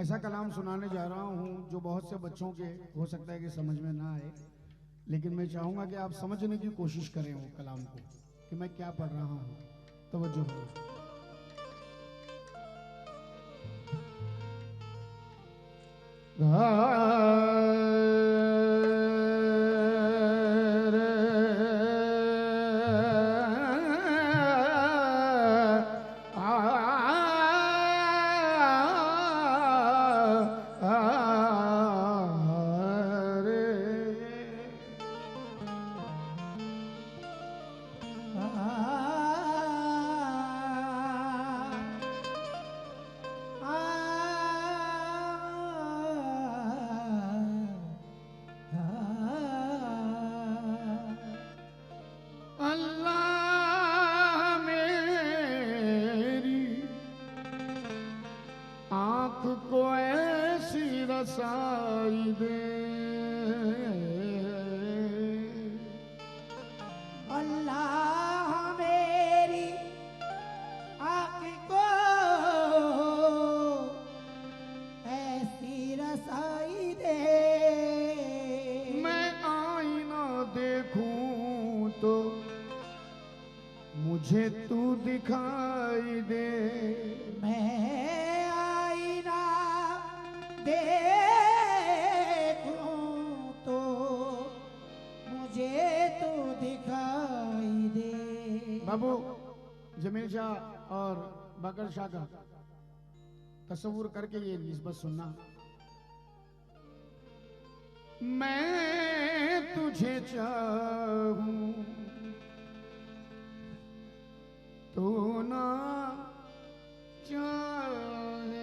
ऐसा कलाम सुनाने जा रहा हूँ जो बहुत से बच्चों के हो सकता है कि समझ में ना आए, लेकिन मैं चाहूंगा कि आप समझने की कोशिश करें वो कलाम को कि मैं क्या पढ़ रहा हूँ। तवज्जो करें। को ऐसी रसाई दे, अल्लाह मेरी आँख को ऐसी रसाई दे, मैं आईना देखूं तो मुझे तू दिखाई दे, मैं देखूं तो मुझे तो दिखाई दे। बाबू जमील शाह और बकर शाह का तस्वुर करके ये निस्बत सुनना। मैं तुझे चाहूं तू ना चाहे,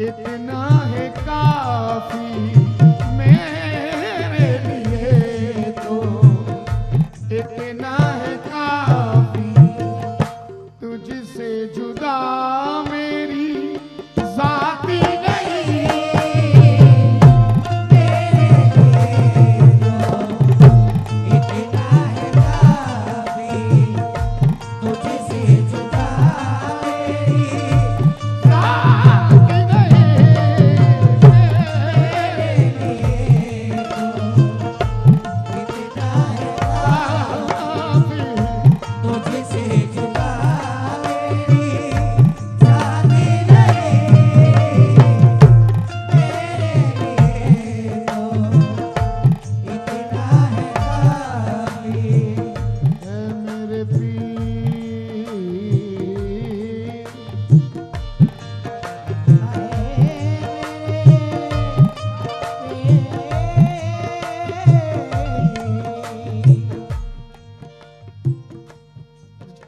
इतना है काफी मेरे लिए, तो इतना है काफी, तुझसे जुदा मेरी जाती नहीं, मेरे लिए तो इतना है काफी, तुझसे जुदा मेरी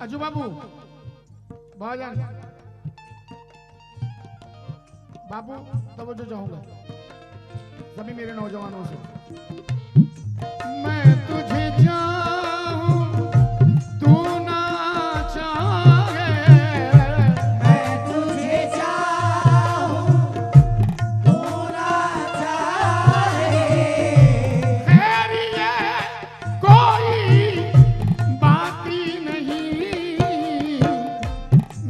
अजू बाबू भाईजान बाबू तवज्जो चाहूंगा। सभी मेरे नौजवानों से, मैं तुझे चाहूं तू ना चाहे, मैं तुझे चाहूं तू ना चाहे, खैर ये कोई बात ही नहीं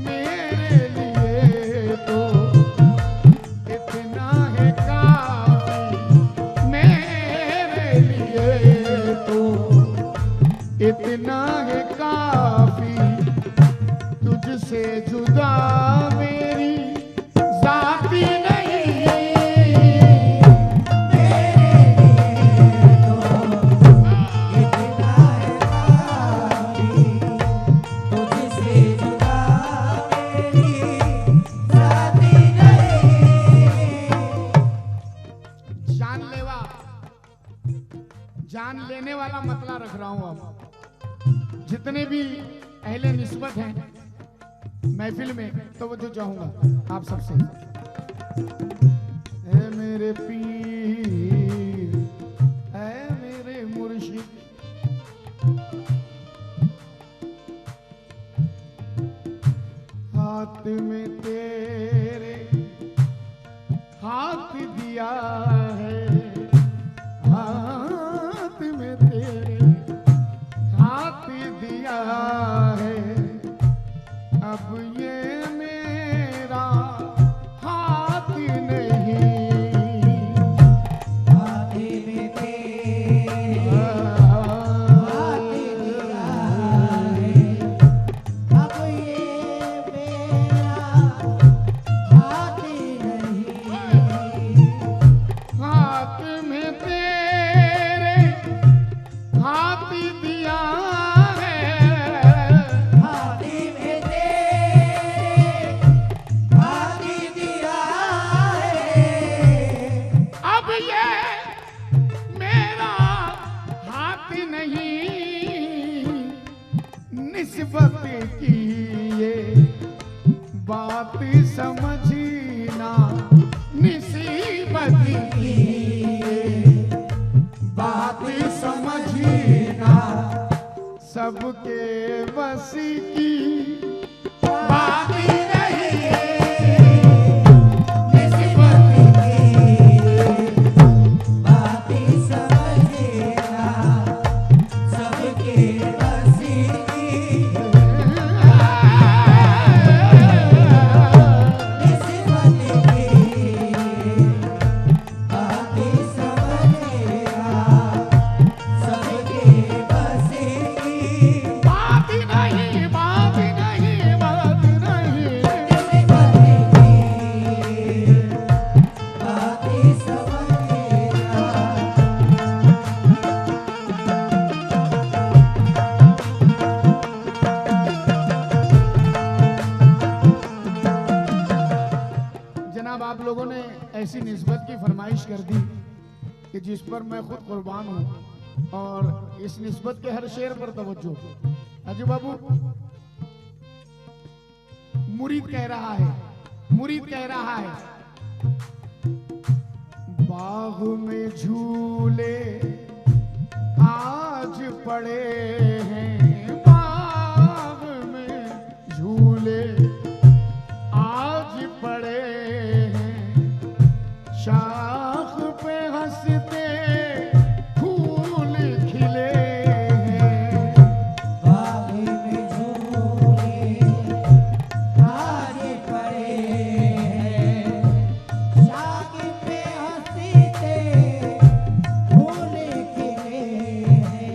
मेरे लिए, तो इतना है काफी मेरे लिए, तो इतना है काफी, तुझसे जुदा मेरी जाती नहीं, मेरे लिए तो इतना है काफी, तुझसे जुदा मेरी जाती नहीं। जान लेने वाला मतला रख रहा हूं। अब जितने भी अहले निस्बत हैं महफिल में, तो वो जो चाहूंगा आप सबसे, ऐ मेरे पीर, ऐ मेरे मुर्शिद, हाथ में तेरे हाथ दिया है, हाथ में तेरे हाथ दिया है, अब ये मेरा हाथ नहीं, हाथ में तेरे हाथ दिया है, अब ये मेरा हाथ नहीं, हाथ में तेरे हाथ दिया है, हाथ में तेरे हाथ दिया है, अब ये मेरा हाथ नहीं, निस्बत की ये बात समझना, निस्बत की ये बात समझना, सबके बस की बात नहीं, निस्बत की बात समझना, सबके बस की निस्बत की बात समझना, सबके बस की बात नहीं, बात नहीं, बात नहीं, निस्बत की बात समझना। जनाब आप लोगों ने ऐसी निस्बत की फरमाइश कर दी कि जिस पर मैं खुद कुर्बान हूं, और इस निस्बत के हर शेर पर तवज्जो। अजय बाबू, मुरीद कह रहा है, मुरीद कह रहा है, बाग में झूले आज पड़े हैं, बाग में झूले आज पड़े हैं, शाख पे हंसते फूल खिले हैं, बाग में झूले आज पड़े हैं, शाख पे हंसते फूल खिले हैं,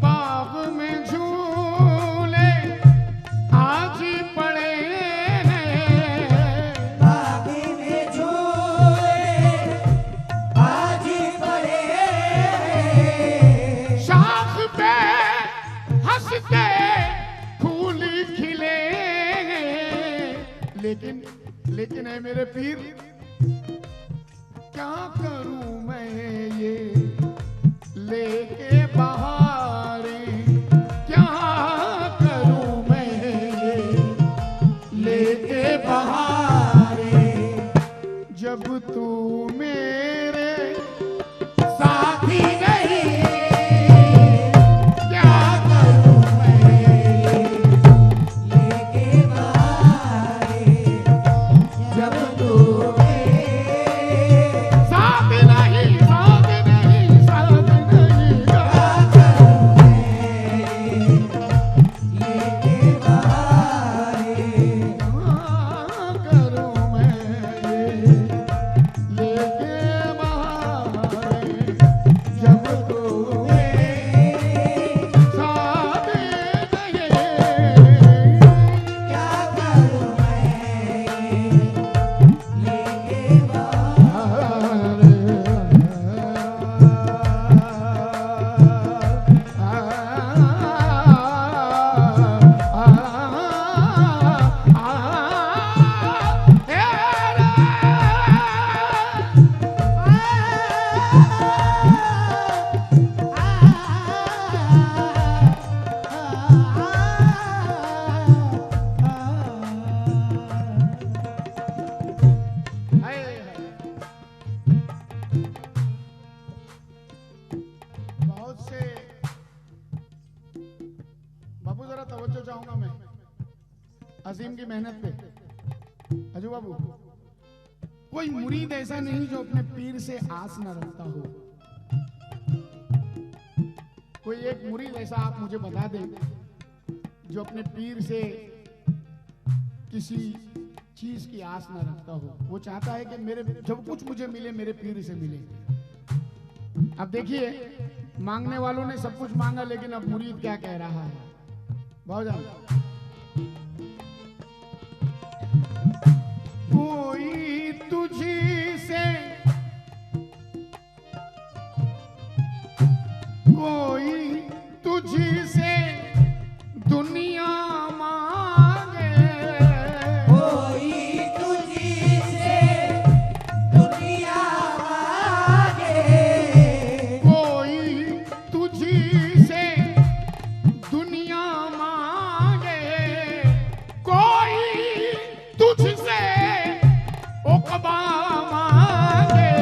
बाग में झूले आज पड़े हैं, बाग में झूले आज पड़े हैं, शाख पे हंसते फूल खिले हैं। लेकिन है मेरे पीर, क्या करूं मैं ये लेके बहारें, क्या करूं मैं ये लेके बहारें, जब तू मेरे बाबू जरा तवज्जो चाहूंगा मैं अजीम की मेहनत पे। अजू बाबू, कोई मुरीद ऐसा नहीं जो अपने पीर से आस न रखता हो। कोई एक मुरीद ऐसा आप मुझे बता दें जो अपने पीर से किसी चीज की आस न रखता हो। वो चाहता है कि मेरे जब कुछ मुझे मिले मेरे पीर से मिले। अब देखिए, मांगने वालों ने सब कुछ मांगा, लेकिन अब मुरीद क्या कह रहा है भाऊजान। कोई तुझी से, कोई तुझी से दुनिया मांगे, कोई तुझी से दुनिया मांगे, कोई तुझी से दुनिया मांगे, कोई तुझसे उकबा मांगे,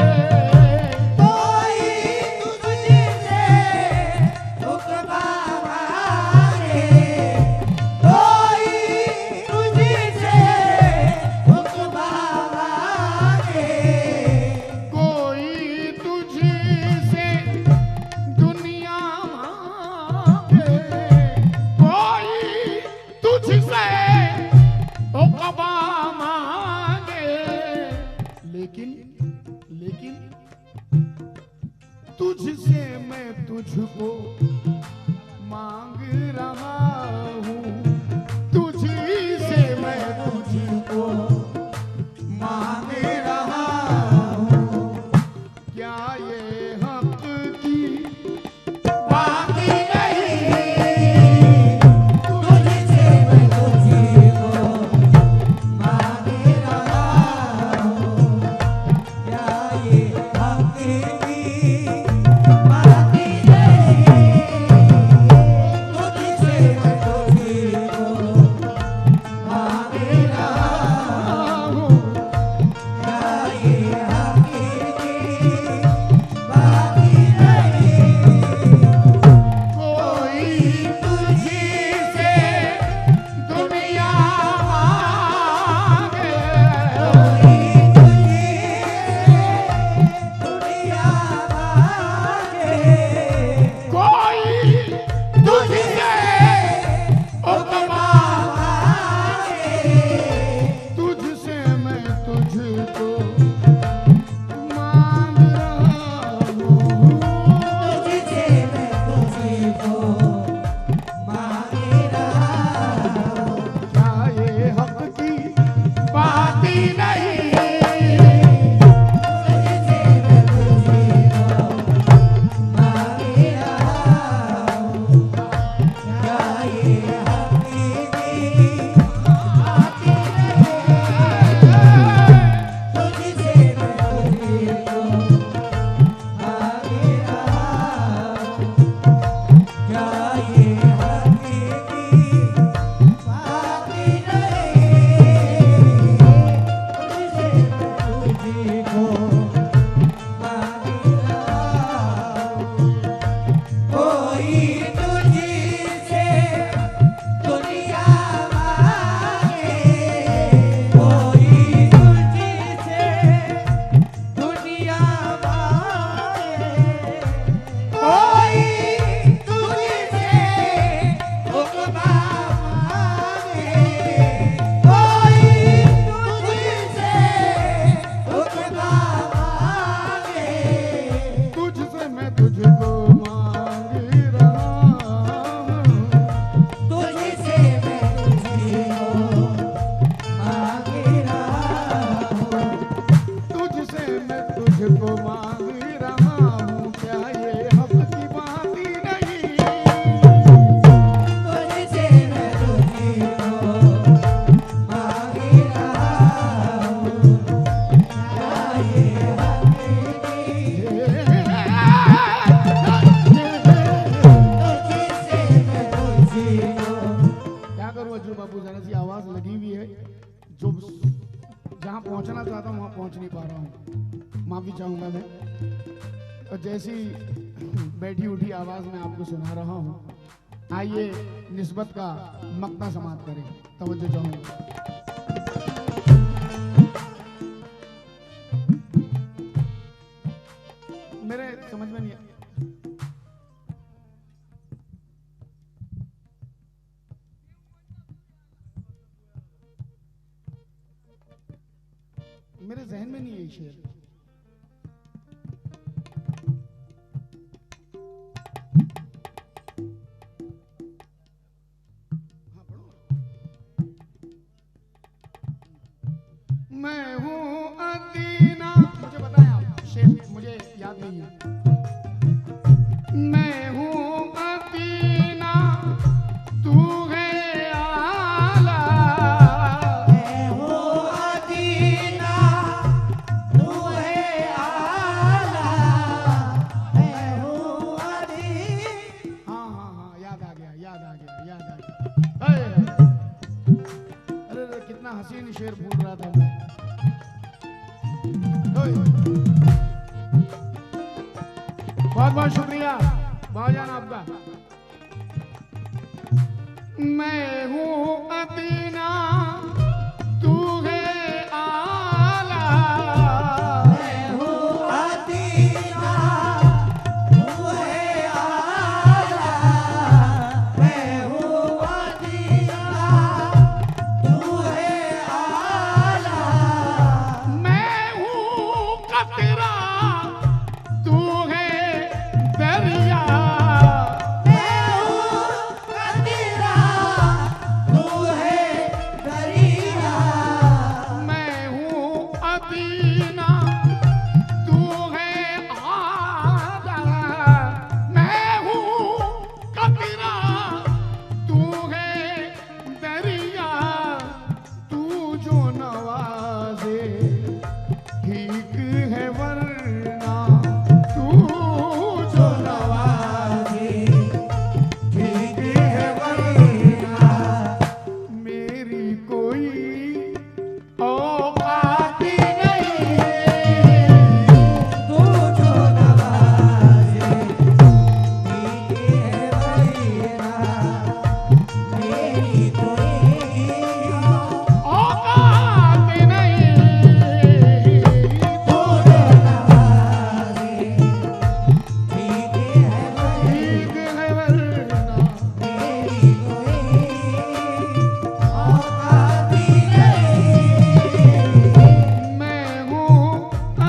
कोई तुझी से उकबा मांगे, कोई तुझी से उकबा मांगे, कोई तुझी से दुनिया मांगे, कोई तुझसे उकबा मांगे। लेकिन तुझसे मैं तुझको मांग रहा हूँ, तुझी से मैं तुझको मांग रहा हूँ। क्या ये हक की बात नहीं, तुझसे मैं तुझको मांग रहा हूँ। क्या ये हक की बात नहीं, तुझसे मैं तुझको मांग रहा हूँ। क्या ये हक की बात नहीं, कोई तुझी से दुनिया मांगे, कोई तुझी से दुनिया मांगे, कोई तुझसे उकबा मांगे, तुझसे मैं तुझको मांग रहा हूँ। तुझसे मैं तुझको मांग रहा हूँ। क्या ये हक की बात ही नहीं, तुझसे मैं तुझको मांग रहा हूँ। क्या ये हक की बात नहीं, तुझसे मैं तुझको मांग रहा हूँ। क्या ये हक की बात नहीं, तुझसे पहुंचना चाहता हूं वहां पहुंच नहीं पा रहा हूं, माफी चाहूंगा मैं। और जैसी बैठी उठी आवाज मैं आपको सुना रहा हूं, आइए निस्बत का मकता समाप्त करें। तवज्जो चाहूंगा। मेरे समझ में नहीं मेरे जहन में नहीं है ये शेर। हाँ पढ़ो। मैं हूँ अदीना, मुझे बताएं आप, शेर मुझे याद नहीं है। मैं हूँ अदीना, तू है आला। मैं हूँ अदीना, तू है आला। मैं हूँ अदीना। हाँ हाँ हाँ, याद आ गया, याद आ गया, याद आ गया। अरे अरे अरे, कितना हसीन शेर भूल रहा था मैं। ओए। बहुत बहुत शुक्रिया भाईजान आपका। मैं हूँ अदीना, तू है आला। मैं हूँ अदीना, तू है आला। मैं हूँ अदीना, तू है आला। मैं हूँ कतरा, तू है दरिया। मैं हूँ कतरा, तू है दरिया। मैं हूँ अदीना, तू है आला। मैं हूँ कतरा, तू है दरिया। तू जो नवाजे ठीक है, वरना तू जो नवाजे ठीक है वरना मेरी कोई औकात नहीं। तू जो नवाजे ठीक है वरना मेरी कोई औकात नहीं। तू जो नवाजे ठीक है ठीक है, वरना मेरी कोई औकात नहीं। मैं हूँ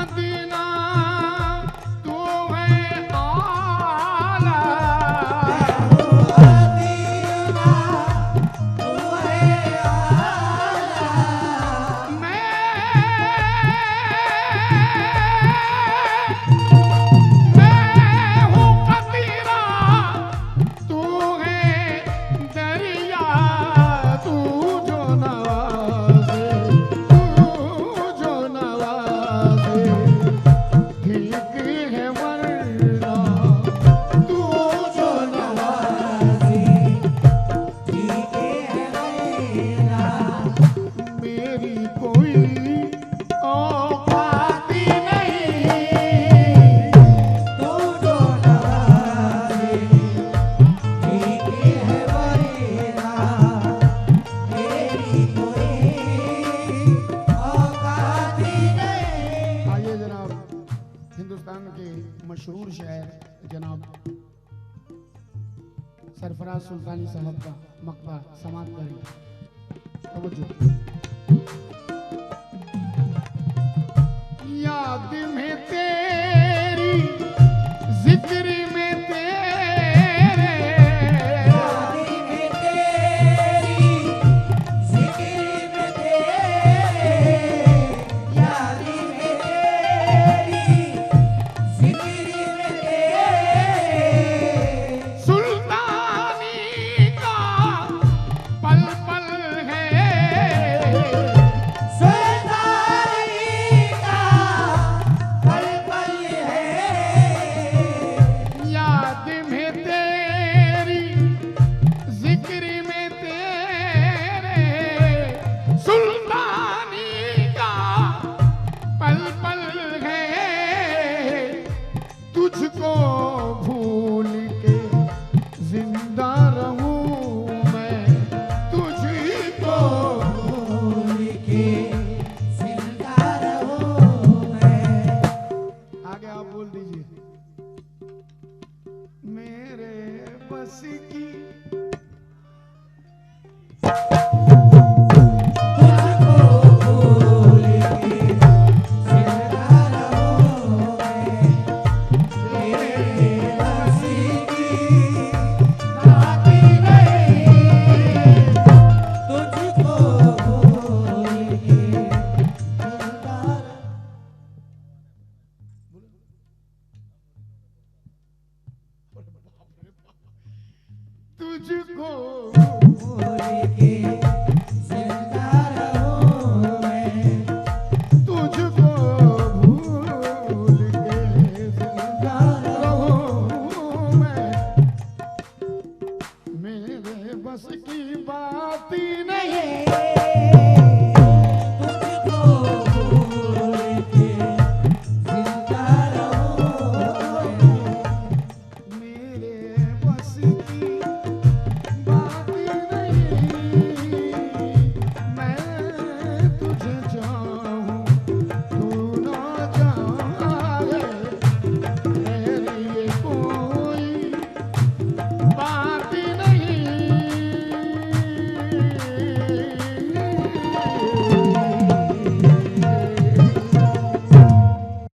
अदीना, तू है आला। मैं हूँ कतरा, तू है दरिया। तू जो नवाजे, तू जो नवाजे ठीक है, वरना तू जो नवाजे मेरी कोई औकात नहीं। आइए जनाब, हिंदुस्तान के मशहूर शायर जनाब सरफराज सुल्तानी साहब का मकता समाप्त करें। तवज्जो। याद में तेरी, जिक्र में तेरे, सुल्तानी का पल पल है। पल भूल के जिंदा रहोगे मेरे हंसी की नाती नहीं तुझको भूल के जिंदा तुझको भूल के